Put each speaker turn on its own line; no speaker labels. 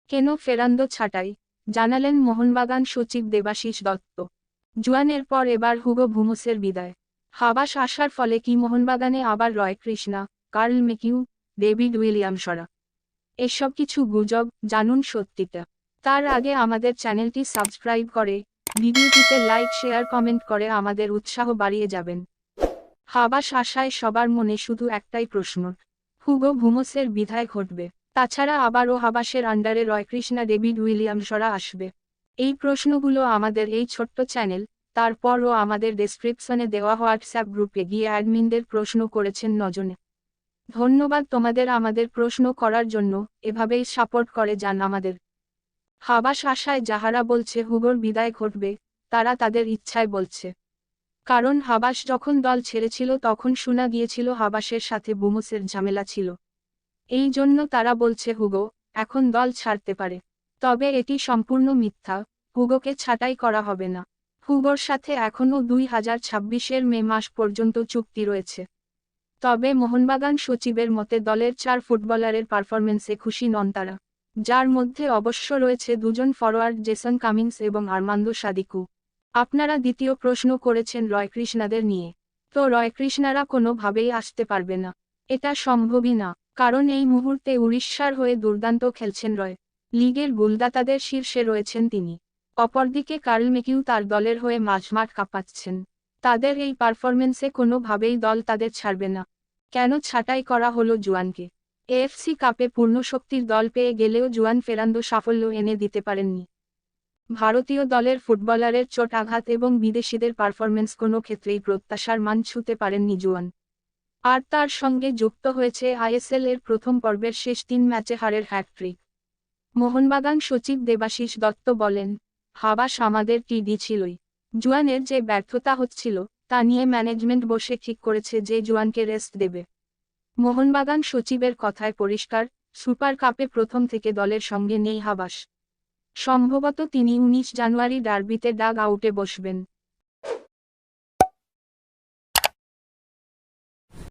কেন ফেরান্দো ছাঁটাই, জানালেন মোহনবাগান সচিব দেবাশিস দত্ত। জুয়ানের পর এবার হুগো ভুমোসের বিদায়। হাবাস আসার ফলে কি মোহনবাগানে আবার রয় কৃষ্ণা, কার্ল মেকিউ, ডেভিড উইলিয়ামসরা? এসব কিছু গুজব, জানুন সত্যিটা। তার আগে আমাদের চ্যানেলটি সাবস্ক্রাইব করে, ভিডিওটিতে লাইক শেয়ার কমেন্ট করে আমাদের উৎসাহ বাড়িয়ে যাবেন। হাবাস আসায় সবার মনে শুধু একটাই প্রশ্ন, হুগো ভুমোসের বিদায় ঘটবে, তাছাড়া আবারও হাবাসের আন্ডারে রয়কৃষ্ণা, ডেভিড উইলিয়ামসরা আসবে? এই প্রশ্নগুলো আমাদের এই ছোট্ট চ্যানেল, তারপরও আমাদের ডেসক্রিপশনে দেওয়া হোয়াটসঅ্যাপ গ্রুপে গিয়ে অ্যাডমিনদের প্রশ্ন করেছেন নজনে। ধন্যবাদ তোমাদের আমাদের প্রশ্ন করার জন্য, এভাবেই সাপোর্ট করে যান আমাদের। হাবাস আশায় যাহারা বলছে হুগোর বিদায় ঘটবে, তারা তাদের ইচ্ছায় বলছে। কারণ হাবাস যখন দল ছেড়েছিল তখন শোনা গিয়েছিল হাবাসের সাথে বুমোসের ঝামেলা ছিল। এই জন্য তারা বলছে হুগো এখন দল ছাড়তে পারে। তবে এটি সম্পূর্ণ মিথ্যা, হুগোকে ছাঁটাই করা হবে না। হুগোর সাথে এখনও 2026-এর মে মাস পর্যন্ত চুক্তি রয়েছে। তবে মোহনবাগান সচিবের মতে দলের 4 ফুটবলারের পারফরমেন্সে খুশি নন তারা, যার মধ্যে অবশ্য রয়েছে দুজন ফরোয়ার্ড জেসন কামিন্স এবং আর্মান্দো সাদিকু। আপনারা দ্বিতীয় প্রশ্ন করেছেন রয়কৃষ্ণাদের নিয়ে। তো রয়কৃষ্ণারা কোনোভাবেই আসতে পারবে না, এটা সম্ভবই না। কারণ এই মুহূর্তে উড়িষ্যার হয়ে দুর্দান্ত খেলছেন রয়, লিগের গোলদাতাদের শীর্ষে রয়েছেন তিনি। অপরদিকে কার্ল মেকিউ তার দলের হয়ে মাঝমাঠ কাঁপাচ্ছেন। তাদের এই পারফরমেন্সে কোনোভাবেই দল তাদের ছাড়বে না। কেন ছাঁটাই করা হলো জুয়ানকে? এএফসি কাপে পূর্ণশক্তির দল পেয়ে গেলেও জুয়ান ফেরান্দো সাফল্য এনে দিতে পারেননি। ভারতীয় দলের ফুটবলারের চোট আঘাত এবং বিদেশিদের পারফরমেন্স কোনো ক্ষেত্রেই প্রত্যাশার মান ছুঁতে পারেননি জুয়ান। আর তার সঙ্গে যুক্ত হয়েছে আইএসএল এর প্রথম পর্বের শেষ 3 ম্যাচে হারের হ্যাটট্রিক। মোহনবাগান সচিব দেবাশিস দত্ত বলেন, হাবাস আমাদের টিডি ছিলই। জুয়ানের যে ব্যর্থতা হচ্ছিল, তা নিয়ে ম্যানেজমেন্ট বসে ঠিক করেছে যে জুয়ানকে রেস্ট দেবে। মোহনবাগান সচিবের কথায় পরিষ্কার, সুপার কাপে প্রথম থেকে দলের সঙ্গে নেই হাবাস। সম্ভবত তিনি 19 জানুয়ারি ডার্বিতে ডাগ আউটে বসবেন।